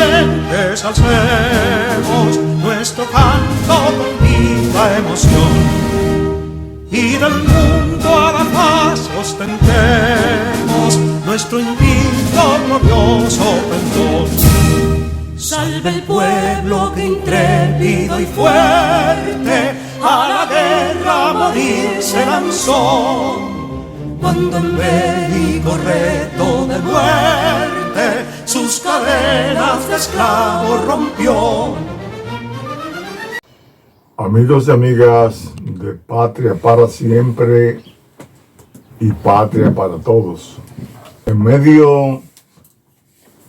valientes alcemos nuestro canto con viva emoción, y del mundo a la paz ostentemos nuestro invicto glorioso pendón. Salve el pueblo que intrépido y fuerte a la guerra a morir se lanzó, cuando en bélico reto de muerte sus cadenas de esclavos rompió. Amigos y amigas de Patria para Siempre y Patria para Todos, en medio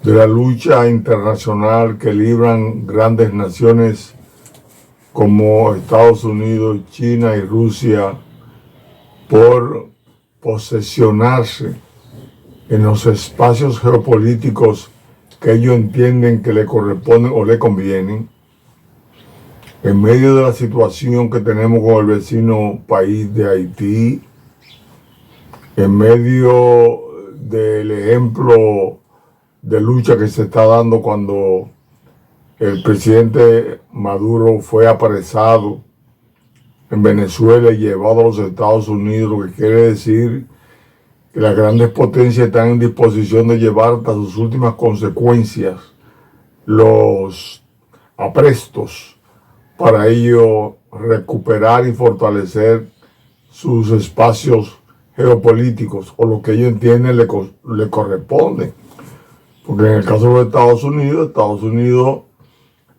de la lucha internacional que libran grandes naciones como Estados Unidos, China y Rusia por posesionarse en los espacios geopolíticos que ellos entienden que le corresponden o le convienen, en medio de la situación que tenemos con el vecino país de Haití, en medio del ejemplo de lucha que se está dando cuando el presidente Maduro fue apresado en Venezuela y llevado a los Estados Unidos, lo que quiere decir que las grandes potencias están en disposición de llevar hasta sus últimas consecuencias los aprestos para ello recuperar y fortalecer sus espacios geopolíticos o lo que ellos entienden le corresponde. Porque en el caso de Estados Unidos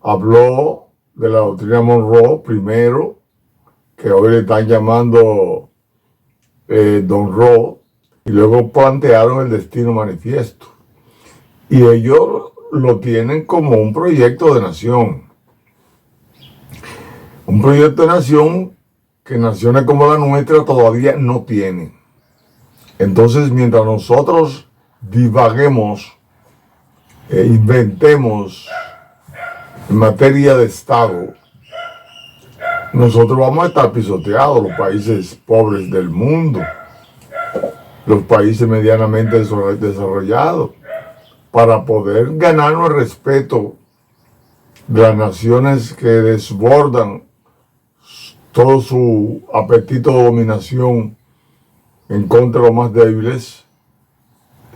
habló de la doctrina Monroe primero, que hoy le están llamando Don Roe, y luego plantearon el destino manifiesto. Y ellos lo tienen como un proyecto de nación. Un proyecto de nación que naciones como la nuestra todavía no tienen. Entonces, mientras nosotros divaguemos, inventemos en materia de Estado, nosotros vamos a estar pisoteados, los países pobres del mundo, los países medianamente desarrollados, para poder ganarnos el respeto de las naciones que desbordan todo su apetito de dominación en contra de los más débiles.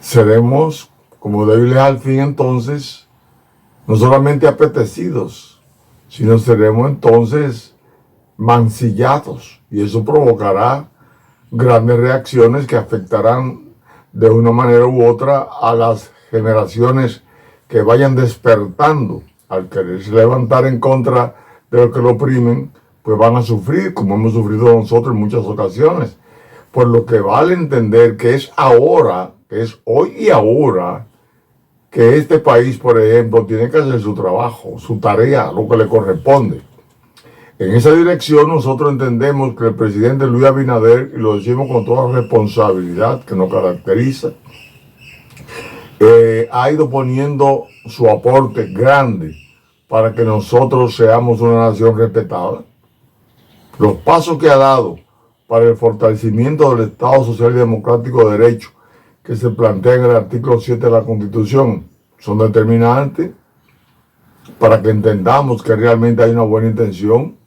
Seremos como débiles al fin, entonces, no solamente apetecidos, sino seremos entonces mancillados, y eso provocará grandes reacciones que afectarán de una manera u otra a las generaciones que vayan despertando al quererse levantar en contra de lo que lo oprimen, pues van a sufrir como hemos sufrido nosotros en muchas ocasiones. Por lo que vale entender que es ahora, que es hoy y ahora, que este país, por ejemplo, tiene que hacer su trabajo, su tarea, lo que le corresponde. En esa dirección nosotros entendemos que el presidente Luis Abinader, y lo decimos con toda responsabilidad que nos caracteriza, ha ido poniendo su aporte grande para que nosotros seamos una nación respetada. Los pasos que ha dado para el fortalecimiento del Estado Social y Democrático de Derecho que se plantea en el artículo 7 de la Constitución son determinantes para que entendamos que realmente hay una buena intención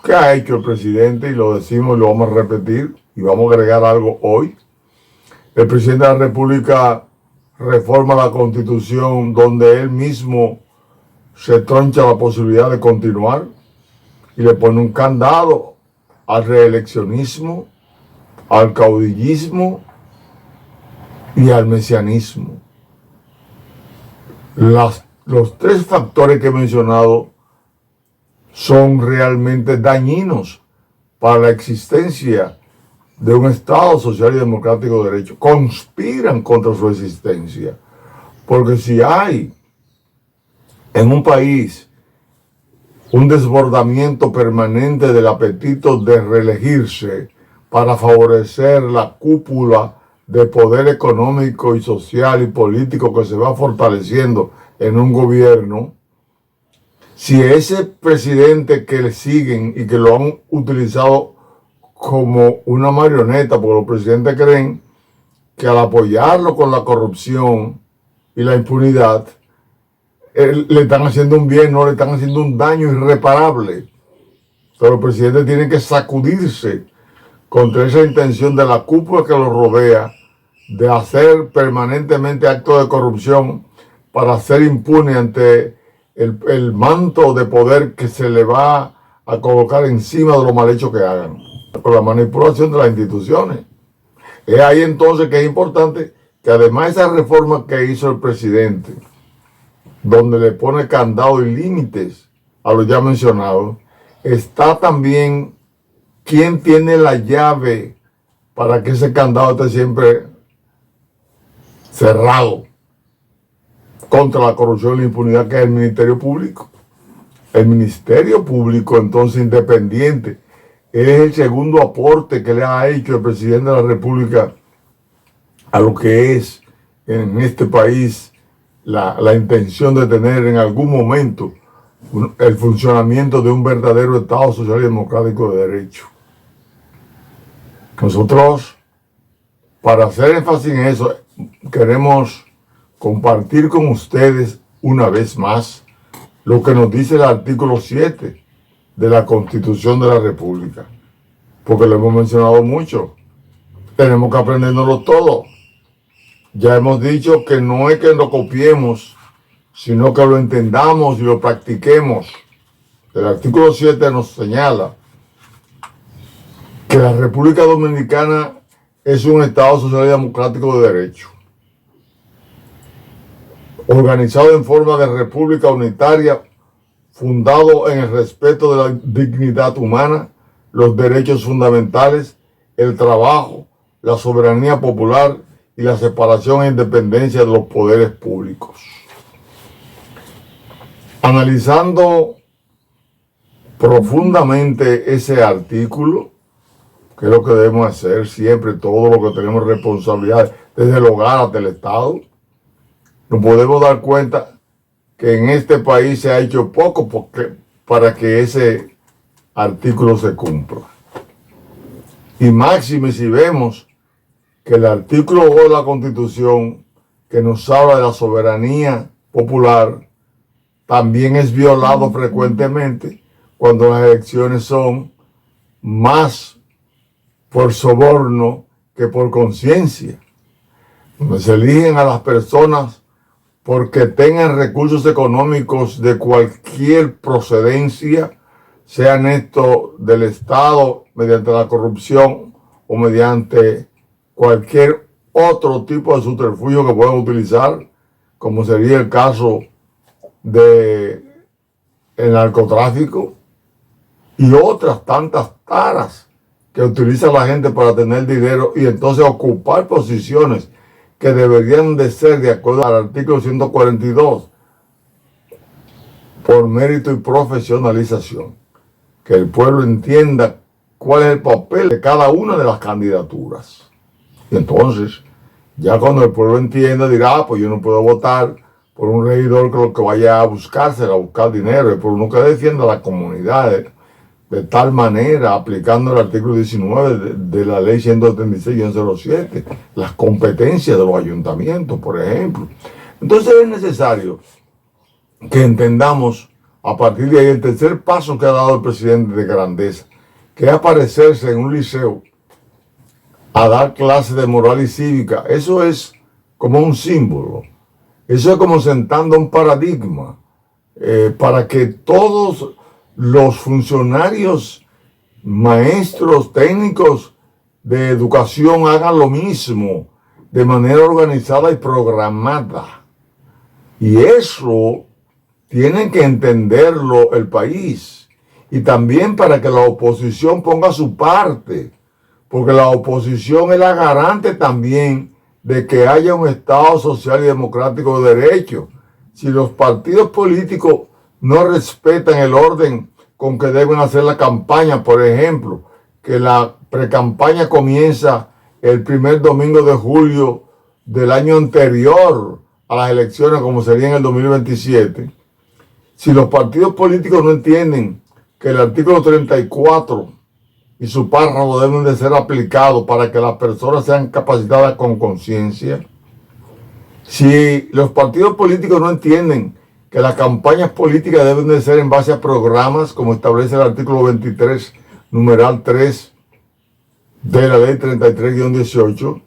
que ha hecho el presidente, y lo decimos y lo vamos a repetir y vamos a agregar algo hoy. El presidente de la República reforma la Constitución donde él mismo se troncha la posibilidad de continuar y le pone un candado al reeleccionismo, al caudillismo y al mesianismo. Los tres factores que he mencionado son realmente dañinos para la existencia de un Estado social y democrático de derecho. Conspiran contra su existencia. Porque si hay en un país un desbordamiento permanente del apetito de reelegirse para favorecer la cúpula de poder económico y social y político que se va fortaleciendo en un gobierno, si ese presidente que le siguen y que lo han utilizado como una marioneta, porque los presidentes creen que al apoyarlo con la corrupción y la impunidad, le están haciendo un bien, no le están haciendo un daño irreparable. Pero el presidente tiene que sacudirse contra esa intención de la cúpula que lo rodea de hacer permanentemente actos de corrupción para ser impune ante el manto de poder que se le va a colocar encima de lo mal hecho que hagan, con la manipulación de las instituciones. Es ahí entonces que es importante que además de esa reforma que hizo el presidente, donde le pone candado y límites a lo ya mencionado, está también quién tiene la llave para que ese candado esté siempre cerrado contra la corrupción y la impunidad, que es el Ministerio Público. El Ministerio Público, entonces independiente, es el segundo aporte que le ha hecho el presidente de la República a lo que es en este país la intención de tener en algún momento el funcionamiento de un verdadero Estado social y democrático de derecho. Nosotros, para hacer énfasis en eso, queremos compartir con ustedes una vez más lo que nos dice el artículo 7 de la Constitución de la República, porque lo hemos mencionado mucho. Tenemos que aprendérnoslo todo. Ya hemos dicho que no es que lo copiemos, sino que lo entendamos y lo practiquemos. El artículo 7 nos señala que la República Dominicana es un Estado social y democrático de derecho, organizado en forma de república unitaria, fundado en el respeto de la dignidad humana, los derechos fundamentales, el trabajo, la soberanía popular y la separación e independencia de los poderes públicos. Analizando profundamente ese artículo, que es lo que debemos hacer siempre, todo lo que tenemos responsabilidad, desde el hogar hasta el Estado, nos podemos dar cuenta que en este país se ha hecho poco para que ese artículo se cumpla. Y máxime si vemos que el artículo 2 de la Constitución, que nos habla de la soberanía popular, también es violado frecuentemente cuando las elecciones son más por soborno que por conciencia, donde se eligen a las personas porque tengan recursos económicos de cualquier procedencia, sean estos del Estado mediante la corrupción o mediante cualquier otro tipo de subterfugio que puedan utilizar, como sería el caso del narcotráfico y otras tantas taras que utiliza la gente para tener dinero y entonces ocupar posiciones que deberían de ser, de acuerdo al artículo 142, por mérito y profesionalización. Que el pueblo entienda cuál es el papel de cada una de las candidaturas. Y entonces, ya cuando el pueblo entienda, dirá, pues yo no puedo votar por un regidor que lo que vaya a buscarse, a buscar dinero, es por uno que defienda a la comunidad de tal manera, aplicando el artículo 19 de la ley 176-07, las competencias de los ayuntamientos, por ejemplo. Entonces es necesario que entendamos a partir de ahí el tercer paso que ha dado el presidente de grandeza, que es aparecerse en un liceo a dar clases de moral y cívica. Eso es como un símbolo, eso es como sentando un paradigma para que todos los funcionarios, maestros, técnicos de educación hagan lo mismo de manera organizada y programada. Y eso tiene que entenderlo el país. Y también para que la oposición ponga su parte, porque la oposición es la garante también de que haya un Estado social y democrático de derecho. Si los partidos políticos no respetan el orden con que deben hacer la campaña, por ejemplo, que la precampaña comienza el primer domingo de julio del año anterior a las elecciones, como sería en el 2027, si los partidos políticos no entienden que el artículo 34 y su párrafo deben de ser aplicados para que las personas sean capacitadas con conciencia, si los partidos políticos no entienden que las campañas políticas deben de ser en base a programas, como establece el artículo 23, numeral 3 de la ley 33-18.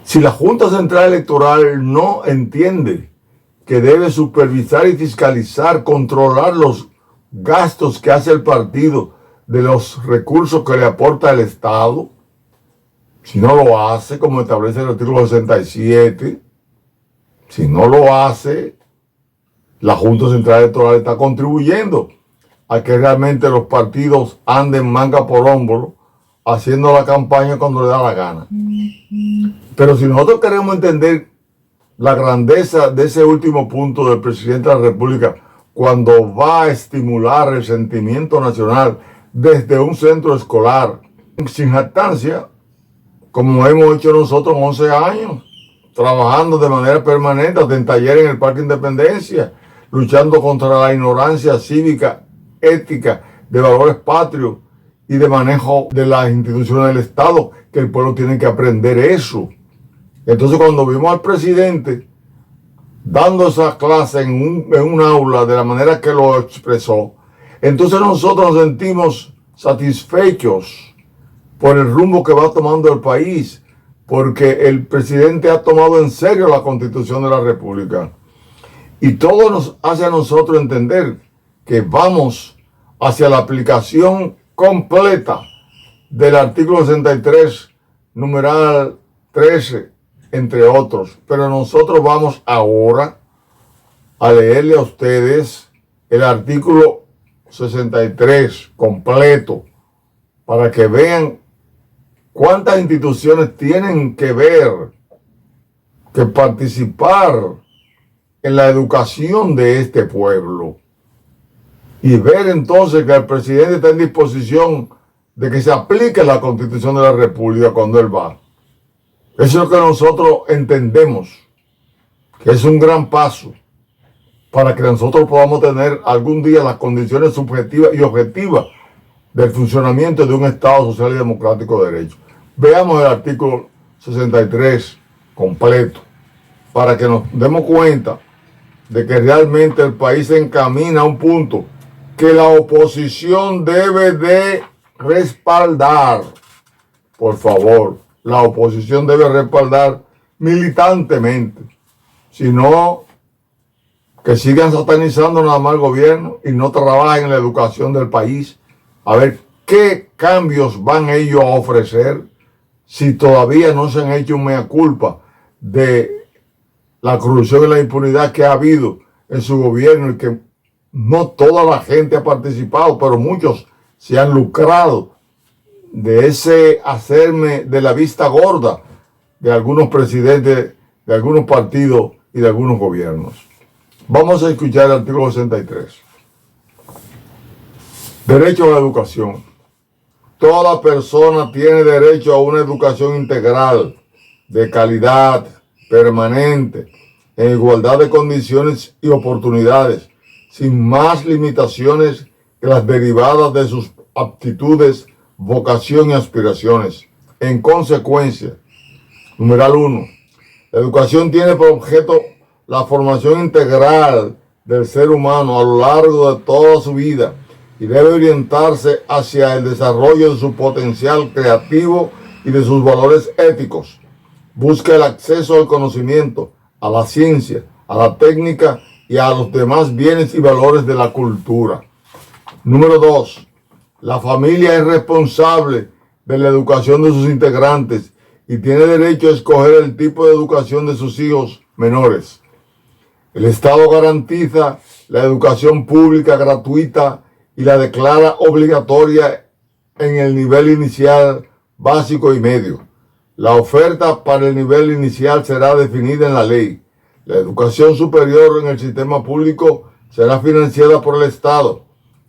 Si la Junta Central Electoral no entiende que debe supervisar y fiscalizar, controlar los gastos que hace el partido de los recursos que le aporta el Estado, si no lo hace, como establece el artículo 67, si no lo hace, la Junta Central Electoral está contribuyendo a que realmente los partidos anden manga por hombro haciendo la campaña cuando le da la gana. Pero si nosotros queremos entender la grandeza de ese último punto del presidente de la República, cuando va a estimular el sentimiento nacional desde un centro escolar, sin jactancia, como hemos hecho nosotros en 11 años, trabajando de manera permanente en talleres en el Parque Independencia, luchando contra la ignorancia cívica, ética, de valores patrios y de manejo de las instituciones del Estado, que el pueblo tiene que aprender eso. Entonces, cuando vimos al presidente dando esa clase en un aula de la manera que lo expresó, entonces nosotros nos sentimos satisfechos por el rumbo que va tomando el país, porque el presidente ha tomado en serio la Constitución de la República. Y todo nos hace a nosotros entender que vamos hacia la aplicación completa del artículo 63, numeral 13, entre otros. Pero nosotros vamos ahora a leerle a ustedes el artículo 63 completo para que vean cuántas instituciones tienen que ver, que participar en la educación de este pueblo. Y ver entonces que el presidente está en disposición de que se aplique la Constitución de la República cuando él va. Eso es lo que nosotros entendemos, que es un gran paso para que nosotros podamos tener algún día las condiciones subjetivas y objetivas del funcionamiento de un Estado social y democrático de derecho. Veamos el artículo 63 completo para que nos demos cuenta de que realmente el país se encamina a un punto que la oposición debe de respaldar. Por favor, la oposición debe respaldar militantemente. Si no, que sigan satanizando nada más al gobierno y no trabajen en la educación del país. A ver qué cambios van ellos a ofrecer si todavía no se han hecho un mea culpa de la corrupción y la impunidad que ha habido en su gobierno y que no toda la gente ha participado, pero muchos se han lucrado de ese hacerme de la vista gorda de algunos presidentes, de algunos partidos y de algunos gobiernos. Vamos a escuchar el artículo 63. Derecho a la educación. Toda persona tiene derecho a una educación integral, de calidad, permanente, en igualdad de condiciones y oportunidades, sin más limitaciones que las derivadas de sus aptitudes, vocación y aspiraciones. En consecuencia, numeral 1, la educación tiene por objeto la formación integral del ser humano a lo largo de toda su vida y debe orientarse hacia el desarrollo de su potencial creativo y de sus valores éticos. Busca el acceso al conocimiento, a la ciencia, a la técnica y a los demás bienes y valores de la cultura. Número 2. La familia es responsable de la educación de sus integrantes y tiene derecho a escoger el tipo de educación de sus hijos menores. El Estado garantiza la educación pública gratuita y la declara obligatoria en el nivel inicial, básico y medio. La oferta para el nivel inicial será definida en la ley. La educación superior en el sistema público será financiada por el Estado,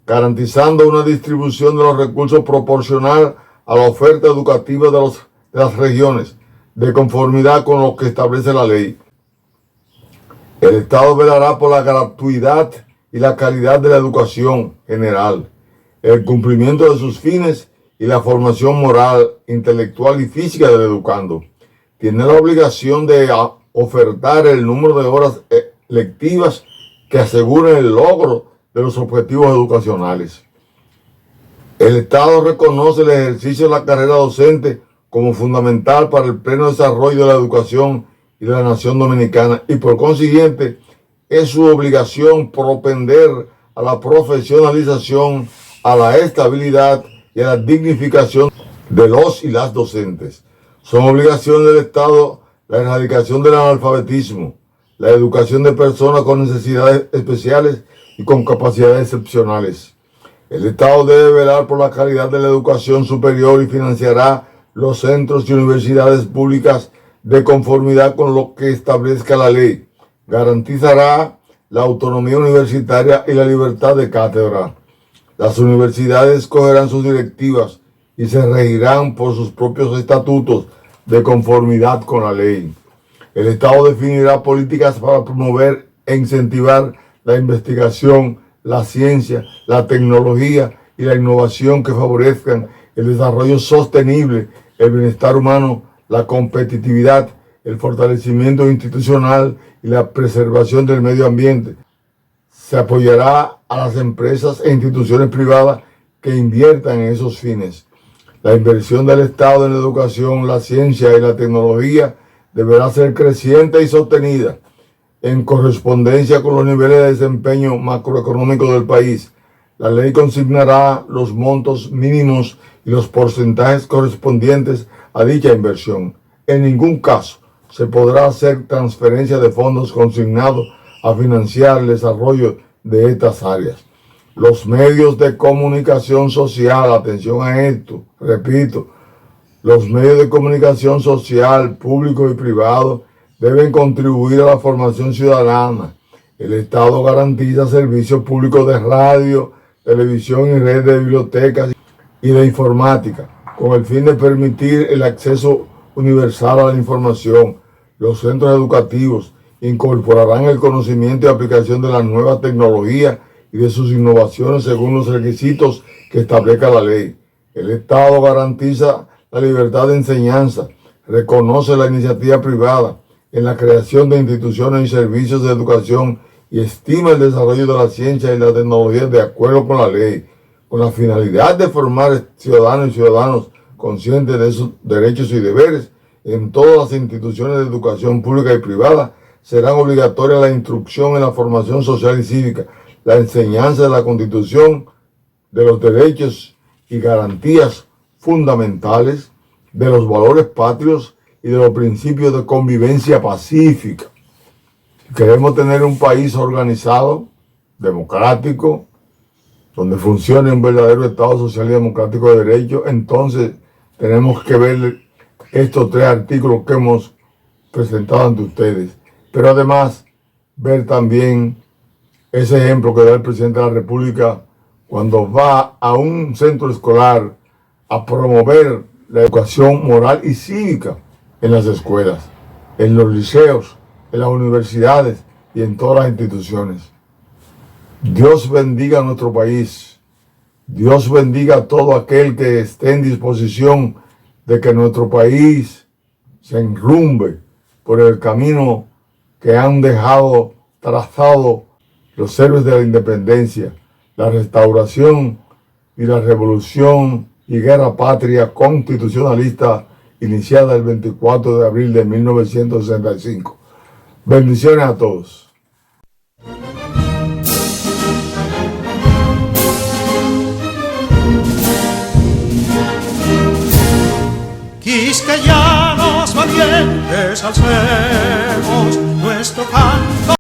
garantizando una distribución de los recursos proporcional a la oferta educativa de las regiones, de conformidad con lo que establece la ley. El Estado velará por la gratuidad y la calidad de la educación general, el cumplimiento de sus fines y la formación moral, intelectual y física del educando. Tiene la obligación de ofertar el número de horas lectivas que aseguren el logro de los objetivos educacionales. El Estado reconoce el ejercicio de la carrera docente como fundamental para el pleno desarrollo de la educación y de la nación dominicana, y por consiguiente es su obligación propender a la profesionalización, a la estabilidad y a la dignificación de los y las docentes. Son obligaciones del Estado la erradicación del analfabetismo, la educación de personas con necesidades especiales y con capacidades excepcionales. El Estado debe velar por la calidad de la educación superior y financiará los centros y universidades públicas de conformidad con lo que establezca la ley. Garantizará la autonomía universitaria y la libertad de cátedra. Las universidades escogerán sus directivas y se regirán por sus propios estatutos de conformidad con la ley. El Estado definirá políticas para promover e incentivar la investigación, la ciencia, la tecnología y la innovación que favorezcan el desarrollo sostenible, el bienestar humano, la competitividad, el fortalecimiento institucional y la preservación del medio ambiente. Se apoyará a las empresas e instituciones privadas que inviertan en esos fines. La inversión del Estado en la educación, la ciencia y la tecnología deberá ser creciente y sostenida en correspondencia con los niveles de desempeño macroeconómico del país. La ley consignará los montos mínimos y los porcentajes correspondientes a dicha inversión. En ningún caso se podrá hacer transferencia de fondos consignados a financiar el desarrollo de estas áreas. Los medios de comunicación social, atención a esto, repito, los medios de comunicación social, públicos y privados, deben contribuir a la formación ciudadana. El Estado garantiza servicios públicos de radio, televisión y red de bibliotecas y de informática, con el fin de permitir el acceso universal a la información. Los centros educativos incorporarán el conocimiento y aplicación de la nueva tecnología y de sus innovaciones según los requisitos que establezca la ley. El Estado garantiza la libertad de enseñanza, reconoce la iniciativa privada en la creación de instituciones y servicios de educación y estima el desarrollo de la ciencia y la tecnología de acuerdo con la ley, con la finalidad de formar ciudadanos y ciudadanos conscientes de sus derechos y deberes. En todas las instituciones de educación pública y privada serán obligatorias la instrucción en la formación social y cívica, la enseñanza de la Constitución, de los derechos y garantías fundamentales, de los valores patrios y de los principios de convivencia pacífica. Si queremos tener un país organizado, democrático, donde funcione un verdadero Estado social y democrático de derecho, entonces tenemos que ver estos 3 artículos que hemos presentado ante ustedes. Pero además, ver también ese ejemplo que da el presidente de la República cuando va a un centro escolar a promover la educación moral y cívica en las escuelas, en los liceos, en las universidades y en todas las instituciones. Dios bendiga a nuestro país. Dios bendiga a todo aquel que esté en disposición de que nuestro país se enrumbe por el camino que han dejado trazado los héroes de la independencia, la restauración y la revolución y guerra patria constitucionalista iniciada el 24 de abril de 1965. Bendiciones a todos. Quisqueyanos valientes alcemos nuestro canto